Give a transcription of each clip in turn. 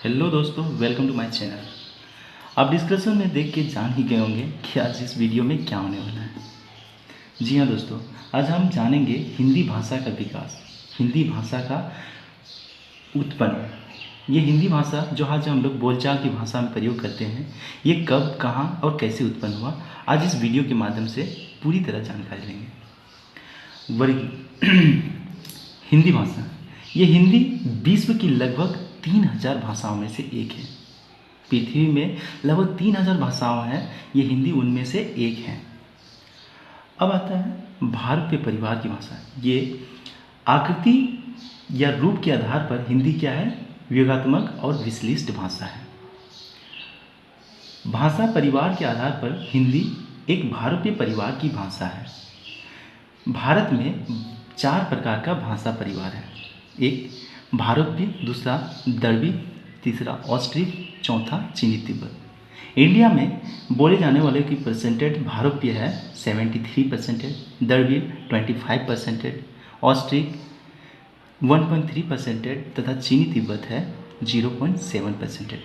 Hello दोस्तों, welcome to my channel. आप description में देख के जान ही गए होंगे कि आज इस वीडियो में क्या होने वाला है। जी हाँ दोस्तों, आज हम जानेंगे हिंदी भाषा का विकास, हिंदी भाषा का उत्पन्न। ये हिंदी भाषा जो आज हम लोग बोलचाल की भाषा में प्रयोग करते हैं, ये कब, कहाँ और कैसे उत्पन्न हुआ, आज इस वीडियो के माध्यम से पूरी तरह जानकारी लेंगे। वर्गीय हिंदी भाषा, ये हिंदी विश्व की लगभग 3000 भाषाओं में से एक है। पृथ्वी में लगभग 3000 भाषाओं हैं, ये हिंदी उनमें से एक है। अब आता है भारतीय परिवार की भाषा। ये आकृति या रूप के आधार पर हिंदी क्या है, वियोगात्मक और विश्लिष्ट भाषा है। भाषा परिवार के आधार पर हिंदी एक भारतीय परिवार की भाषा है। भारत में 4 प्रकार का भाषा परिवार है। एक भारतीय, दूसरा द्रविड़, तीसरा ऑस्ट्रिक, चौथा चीनी तिब्बत। इंडिया में बोले जाने वाले की परसेंटेज भारतीय है 73%, द्रविड़ 25%, ऑस्ट्रिक 1.3% तथा चीनी तिब्बत है 0.7%।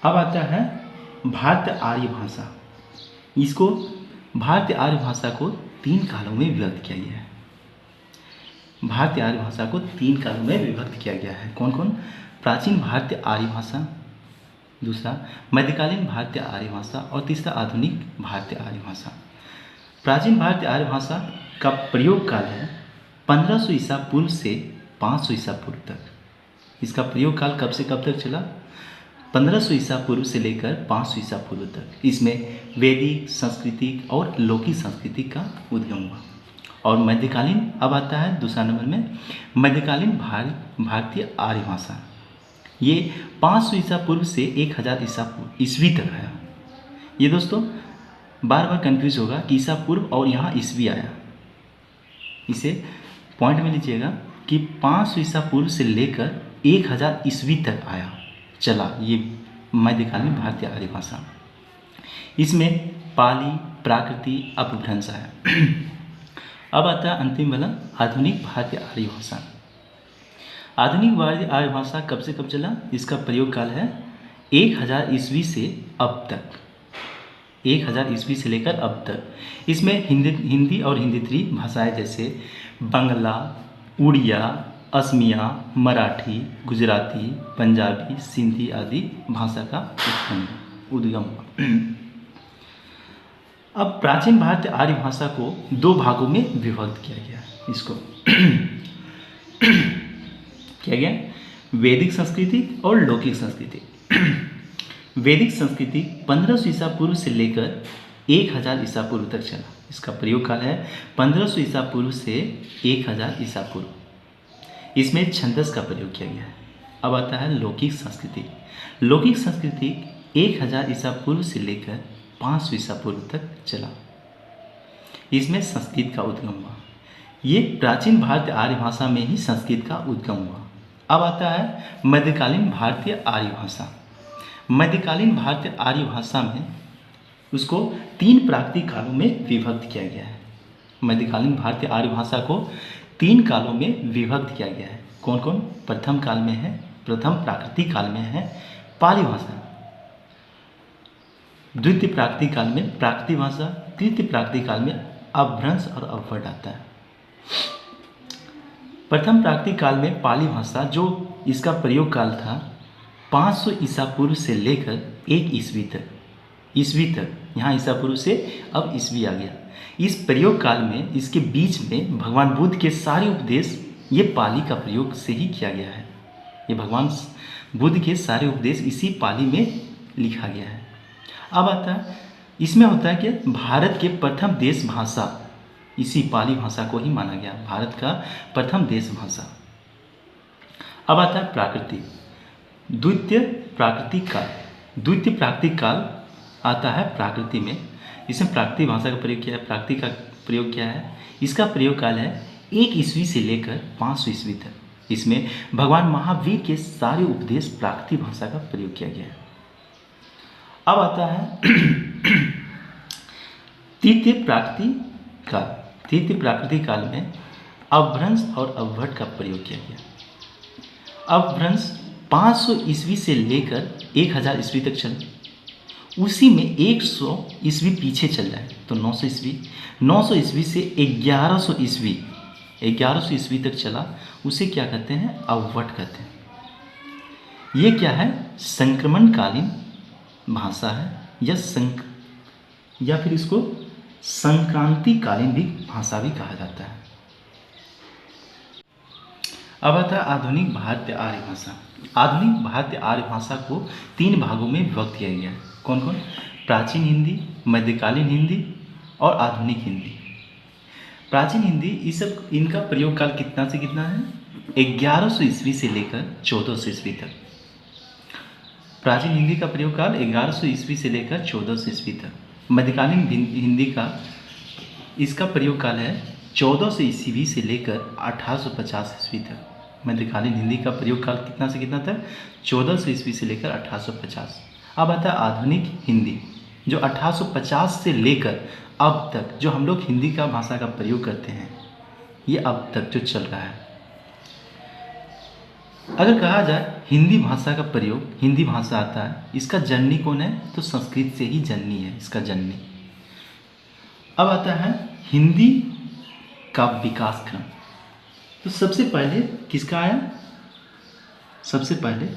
अब आता है भारतीय आर्य भाषा। इसको भारतीय आर्य भाषा को 3 कालों में विभक्त किया गया है। भारतीय आर्य भाषा को 3 कालों में विभक्त किया गया है। कौन कौन? प्राचीन भारतीय आर्य भाषा, दूसरा मध्यकालीन भारतीय आर्य भाषा और तीसरा आधुनिक भारतीय आर्य भाषा। प्राचीन भारतीय आर्य भाषा का प्रयोग काल है 1500 ईसा पूर्व से 500 ईसा पूर्व तक। इसका प्रयोग काल कब से कब तक चला? 1500 ईसा पूर्व से लेकर 500 ईसा पूर्व तक। इसमें वैदिक, सांस्कृतिक और लौकिक संस्कृति का उद्गम हुआ। और मध्यकालीन अब आता है दूसरा नंबर में, मध्यकालीन भारतीय आर्य भाषा। ये 500 ईसा पूर्व से 1000 ईस्वी तक आया। ये दोस्तों बार बार कंफ्यूज होगा कि ईसा पूर्व और यहाँ ईस्वी आया। इसे पॉइंट में लीजिएगा कि 500 ईसा पूर्व से लेकर 1000 ईस्वी तक आया चला ये मध्यकालीन भारतीय आर्य भाषा। इसमें पाली, प्राकृति, अपभ्रंश है। अब आता है अंतिम वाला, आधुनिक भारतीय आर्य भाषा। आधुनिक भारतीय आर्य भाषा कब से कब चला? इसका प्रयोग काल है 1000 ईस्वी से अब तक, 1000 ईस्वी से लेकर अब तक। इसमें हिंदी और हिंदीत्री भाषाएं जैसे बंगला, उड़िया, असमिया, मराठी, गुजराती, पंजाबी, सिंधी आदि भाषा का उद्गम हुआ। अब प्राचीन भारतीय आर्य भाषा को 2 भागों में विभक्त किया गया। इसको किया गया वैदिक संस्कृति और लौकिक संस्कृति। वैदिक संस्कृति 1500 ईसा पूर्व से लेकर 1000 ईसा पूर्व तक चला। इसका प्रयोग काल है 1500 ईसा पूर्व से 1000 ईसा पूर्व। इसमें छंदस का प्रयोग किया गया है। अब आता है लौकिक संस्कृति। लौकिक संस्कृति 1000 ईसा पूर्व से लेकर 500 ईसा पूर्व तक चला। इसमें संस्कृत का उद्गम हुआ। ये प्राचीन भारतीय आर्य भाषा में ही संस्कृत का उद्गम हुआ। अब आता है मध्यकालीन भारतीय आर्य भाषा। मध्यकालीन भारतीय आर्य भाषा में उसको 3 प्राकृतिक कालों में विभक्त किया गया है। मध्यकालीन भारतीय आर्य भाषा को 3 कालों में विभक्त किया गया है। कौन कौन? प्रथम काल में है, प्रथम प्राकृतिक काल में है पाली भाषा, द्वितीय प्राकृतिक काल में प्राकृतिक भाषा, तृतीय प्राकृतिक काल में अपभ्रंश और अपभ्रट आता है। प्रथम प्राकृतिक काल में पाली भाषा, जो इसका प्रयोग काल था 500 ईसा पूर्व से लेकर 1 ईस्वी तक। यहाँ ईसा पूर्व से अब ईस्वी आ गया। इस प्रयोग काल में, इसके बीच में भगवान बुद्ध के सारे उपदेश ये पाली का प्रयोग से ही किया गया है। ये भगवान बुद्ध के सारे उपदेश इसी पाली में लिखा गया है। अब आता है, इसमें होता है कि भारत के प्रथम देश भाषा इसी पाली भाषा को ही माना गया, भारत का प्रथम देश भाषा। अब आता है प्राकृतिक, द्वितीय प्राकृतिक काल। द्वितीय प्राकृतिक काल आता है प्राकृति में। इसमें प्राकृतिक भाषा का प्रयोग किया है, प्राकृतिक का प्रयोग किया है। इसका प्रयोग काल है 1 ईस्वी से लेकर 500 ईस्वी तक। इसमें भगवान महावीर के सारे उपदेश प्राकृतिक भाषा का प्रयोग किया गया है। अब आता है तृतीय प्राकृतिक काल। तृतीय प्राकृतिक काल में अपभ्रंश और अपभट का प्रयोग किया गया। अपभ्रंश 500 ईस्वी से लेकर 1000 ईस्वी तक चला, उसी में 100 ईस्वी पीछे चल जाए तो 900 ईस्वी, 900 ईस्वी से 1100 ईस्वी, 1100 ईस्वी तक चला, उसे क्या कहते हैं? अववट कहते हैं। ये क्या है? संक्रमणकालीन भाषा है या फिर इसको संक्रांतिकालीन भी भाषा भी कहा जाता है। अब आता है आधुनिक भारतीय आर्य भाषा। आधुनिक भारतीय आर्य भाषा को 3 भागों में विभक्त किया गया है। कौन कौन? प्राचीन हिंदी, मध्यकालीन हिंदी और आधुनिक हिंदी। प्राचीन हिंदी इनका प्रयोग काल कितना से कितना है? 1100 ईस्वी से लेकर 1400 ईस्वी तक। प्राचीन हिंदी का प्रयोग काल 1100 ईस्वी से लेकर 1400 ईस्वी तक। मध्यकालीन हिंदी का इसका प्रयोग काल है 1400 ईस्वी से लेकर 1850 ईस्वी तक। मध्यकालीन हिंदी का प्रयोग काल कितना से कितना तक? 1400 ईस्वी से लेकर 1850। अब आता है आधुनिक हिंदी, जो 1850 से लेकर अब तक जो हम लोग हिंदी का भाषा का प्रयोग करते हैं, ये अब तक जो चल रहा है। अगर कहा जाए हिंदी भाषा का प्रयोग, हिंदी भाषा आता है, इसका जननी कौन है? तो संस्कृत से ही जननी है इसका जननी। अब आता है हिंदी का विकास क्रम। तो सबसे पहले किसका आया? सबसे पहले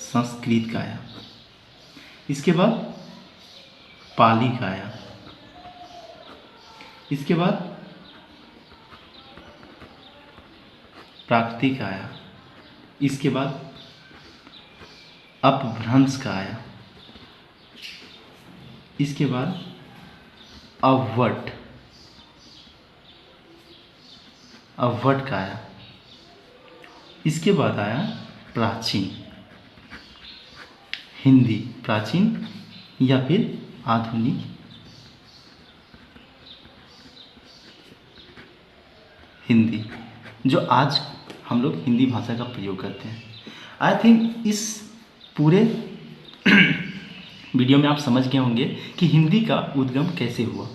संस्कृत का आया, इसके बाद पाली का आया, इसके बाद प्राकृतिक आया, इसके बाद अपभ्रंश का आया, इसके बाद अववट का आया, इसके बाद आया प्राचीन हिंदी, प्राचीन या फिर आधुनिक हिंदी, जो आज हम लोग हिंदी भाषा का प्रयोग करते हैं। आई थिंक इस पूरे वीडियो में आप समझ गए होंगे कि हिंदी का उद्गम कैसे हुआ।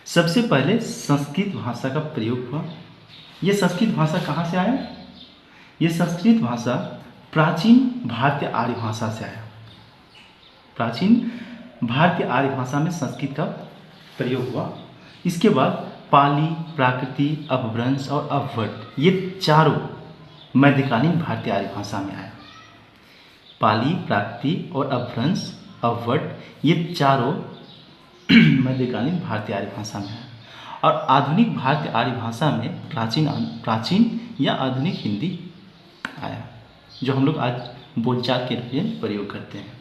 सबसे पहले संस्कृत भाषा का प्रयोग हुआ। ये संस्कृत भाषा कहाँ से आया? ये संस्कृत भाषा प्राचीन भारतीय आर्य भाषा से आया। प्राचीन भारतीय आर्य भाषा में संस्कृत का प्रयोग हुआ। इसके बाद पाली, प्राकृति, अपभ्रंश और अववट, ये चारों मध्यकालीन भारतीय आर्य भाषा में आया। पाली, प्राकृति और अपभ्रंश, अववट, ये चारों मध्यकालीन भारतीय आर्य भाषा में आया। और आधुनिक भारतीय आर्य भाषा में प्राचीन या आधुनिक हिंदी आया, जो हम लोग आज बोलचाल के लिए प्रयोग करते हैं।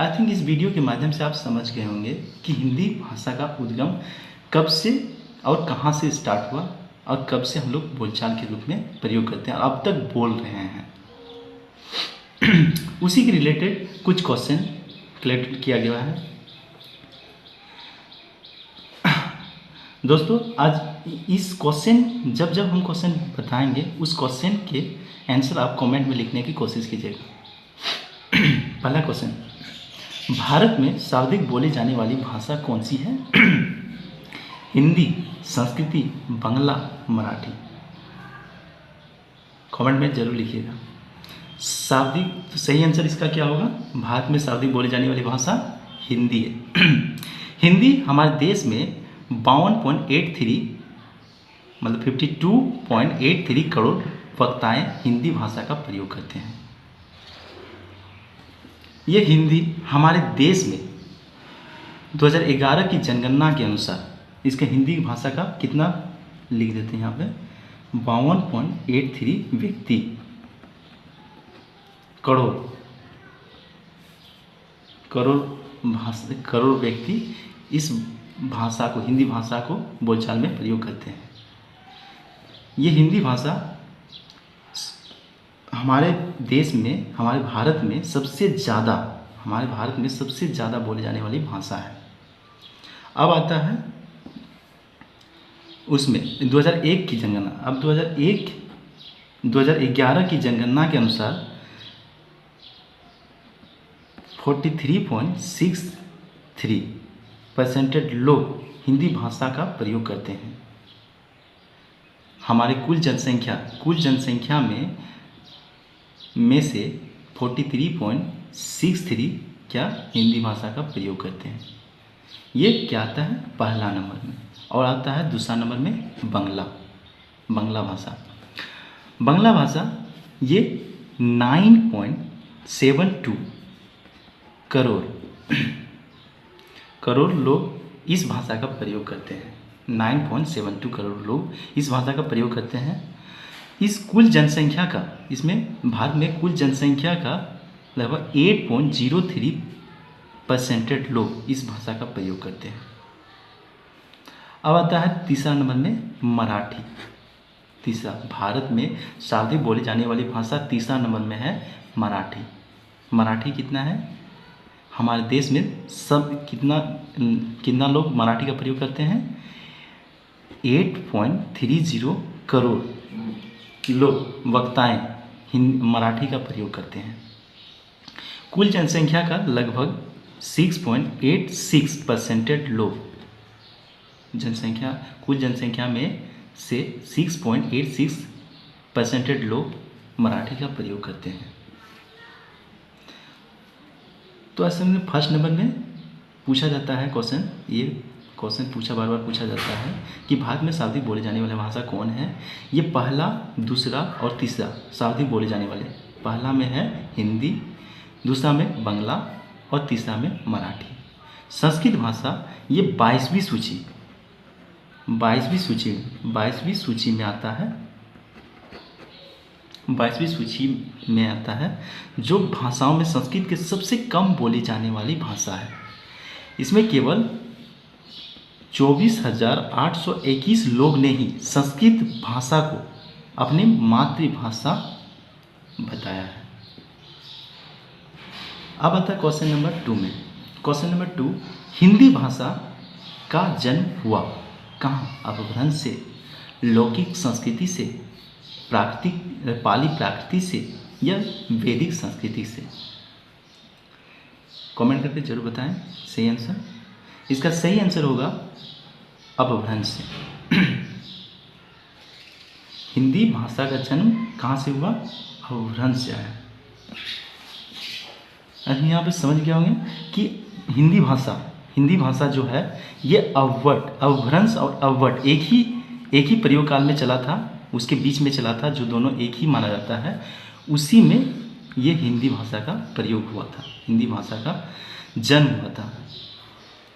आई थिंक इस वीडियो के माध्यम से आप समझ गए होंगे कि हिंदी भाषा का उद्गम कब से और कहाँ से स्टार्ट हुआ और कब से हम लोग बोलचाल के रूप में प्रयोग करते हैं और अब तक बोल रहे हैं। उसी के रिलेटेड कुछ क्वेश्चन कलेक्ट किया गया है। दोस्तों, आज इस क्वेश्चन जब हम क्वेश्चन बताएंगे, उस क्वेश्चन के आंसर आप कमेंट में लिखने की कोशिश कीजिएगा। पहला क्वेश्चन, भारत में सर्वाधिक बोली जाने वाली भाषा कौन सी है? हिंदी, संस्कृति, बांग्ला, मराठी। कमेंट में जरूर लिखिएगा। सर्वाधिक, तो सही आंसर इसका क्या होगा? भारत में सर्वाधिक बोली जाने वाली भाषा हिंदी है। हिंदी हमारे देश में 52.83 मतलब 52.83 करोड़ वक्ताएं हिंदी भाषा का प्रयोग करते हैं। ये हिंदी हमारे देश में 2011 की जनगणना के अनुसार इसके हिंदी भाषा का कितना लिख देते हैं यहाँ पे? 52.83 व्यक्ति करोड़ व्यक्ति इस भाषा को, हिंदी भाषा को बोलचाल में प्रयोग करते हैं। ये हिंदी भाषा हमारे देश में, हमारे भारत में सबसे ज़्यादा बोले जाने वाली भाषा है। अब आता है उसमें 2001 की जनगणना। अब 2011 की जनगणना के अनुसार 43.63% लोग हिंदी भाषा का प्रयोग करते हैं। हमारे कुल जनसंख्या में में से 43.63 क्या हिंदी भाषा का प्रयोग करते हैं। ये क्या आता है पहला नंबर में, और आता है दूसरा नंबर में बांग्ला भाषा। बांग्ला भाषा ये 9.72 करोड़ लोग इस भाषा का प्रयोग करते हैं। 9.72 करोड़ लोग इस भाषा का प्रयोग करते हैं। इस कुल जनसंख्या का, इसमें भारत में कुल जनसंख्या का लगभग 8.03% लोग इस भाषा का प्रयोग करते हैं। अब आता है तीसरा नंबर में मराठी। तीसरा, भारत में सर्वाधिक बोली जाने वाली भाषा तीसरा नंबर में है मराठी। मराठी कितना है हमारे देश में, सब कितना लोग मराठी का प्रयोग करते हैं। 8.30 करोड़ लोग वक्ताएं मराठी का प्रयोग करते हैं। कुल जनसंख्या का लगभग 6.86% लोग कुल जनसंख्या में से 6.86% लोग मराठी का प्रयोग करते हैं। तो ऐसे में फर्स्ट नंबर में पूछा जाता है क्वेश्चन, ये क्वेश्चन बार बार पूछा जाता है कि भारत में सर्वाधिक बोले जाने वाली भाषा कौन है। ये पहला, दूसरा और तीसरा सर्वाधिक बोले जाने वाले, पहला में है हिंदी, दूसरा में बांग्ला और तीसरा में मराठी। संस्कृत भाषा ये 22वीं सूची में आता है। 22वीं सूची में आता है जो भाषाओं में संस्कृत के सबसे कम बोली जाने वाली भाषा है। इसमें केवल 24,821 लोग ने ही संस्कृत भाषा को अपनी मातृभाषा बताया है। अब आता है क्वेश्चन नंबर 2 में। क्वेश्चन नंबर 2, हिंदी भाषा का जन्म हुआ कहाँ? अपभ्रंश से, लौकिक संस्कृति से, पाली प्राकृति से या वैदिक संस्कृति से? कमेंट करके जरूर बताएं सही आंसर। इसका सही आंसर होगा अपभ्रंश से। हिंदी भाषा का जन्म कहाँ से हुआ? अपभ्रंश से आया। अब यहाँ पे समझ गए होंगे कि हिंदी भाषा जो है ये अपभ्रंश और अववट एक ही प्रयोग काल में चला था, उसके बीच में चला था, जो दोनों एक ही माना जाता है। उसी में ये हिंदी भाषा का प्रयोग हुआ था, हिंदी भाषा का जन्म हुआ था।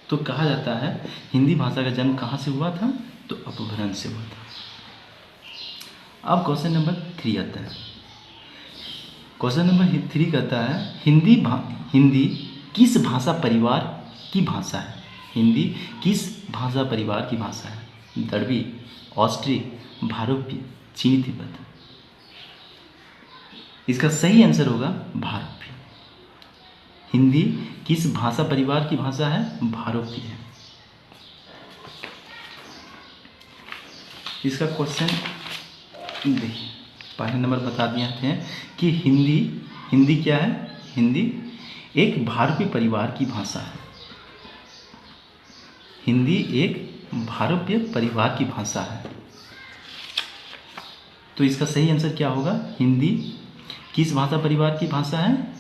तो कहा जाता है हिंदी भाषा का जन्म कहाँ से हुआ था? तो अपभ्रंश से हुआ था। अब क्वेश्चन नंबर 3 आता है। क्वेश्चन नंबर 3 कहता है हिंदी किस भाषा परिवार की भाषा है? हिंदी किस भाषा परिवार की भाषा है? द्रविड़, ऑस्ट्रिक, भारोपी, चीनी तिब्बत। इसका सही आंसर होगा भारोपी। हिंदी किस भाषा परिवार की भाषा है? भारोपी है। इसका क्वेश्चन देखिए, पहले नंबर बता दिए हैं कि हिंदी क्या है? हिंदी एक भारोपी परिवार की भाषा है। हिंदी एक भारोपीय परिवार की भाषा है। तो इसका सही आंसर क्या होगा? हिंदी किस भाषा परिवार की भाषा है?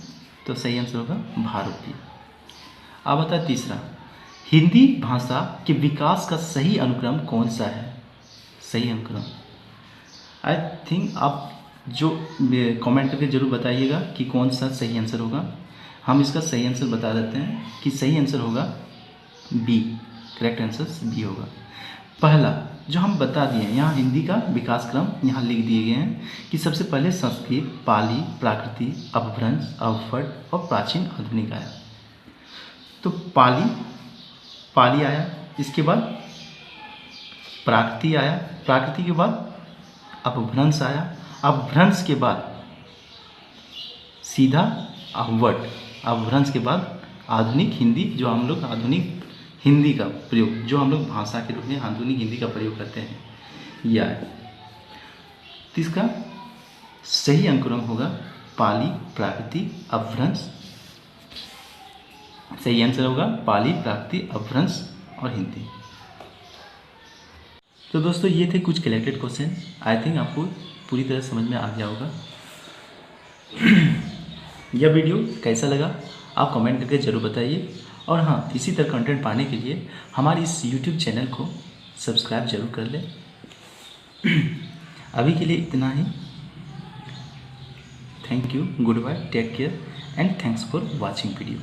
तो सही आंसर होगा भारोपीय। अब आता है तीसरा, हिंदी भाषा के विकास का सही अनुक्रम कौन सा है? सही अनुक्रम आई थिंक आप जो कमेंट करके जरूर बताइएगा कि कौन सा सही आंसर होगा। हम इसका सही आंसर बता देते हैं कि सही आंसर होगा बी। करेक्ट आंसर बी होगा। पहला जो हम बता दिए, यहाँ हिंदी का विकास क्रम यहाँ लिख दिए गए हैं कि सबसे पहले संस्कृत, पाली, प्राकृति, अपभ्रंश, अवफट और प्राचीन आधुनिक आया। तो पाली आया, इसके बाद प्राकृति आया, प्राकृति के बाद अपभ्रंश आया, अपभ्रंश के बाद सीधा अववट, अपभ्रंश के बाद आधुनिक हिंदी, जो हम लोग आधुनिक हिंदी का प्रयोग, जो हम लोग भाषा के रूप में आधुनिक हिंदी का प्रयोग करते हैं, यह है। तो इसका सही अनुक्रम होगा पाली, प्राकृति, अपभ्रंश। सही आंसर होगा पाली, प्राकृति, अपभ्रंश और हिंदी। तो दोस्तों ये थे कुछ कलेक्टेड क्वेश्चन। आई थिंक आपको पूरी तरह समझ में आ गया होगा। यह वीडियो कैसा लगा आप कमेंट करके ज़रूर बताइए। और हाँ, इसी तरह कंटेंट पाने के लिए हमारे इस यूट्यूब चैनल को सब्सक्राइब जरूर कर लें। अभी के लिए इतना ही। Thank you, goodbye, take care and thanks for watching video.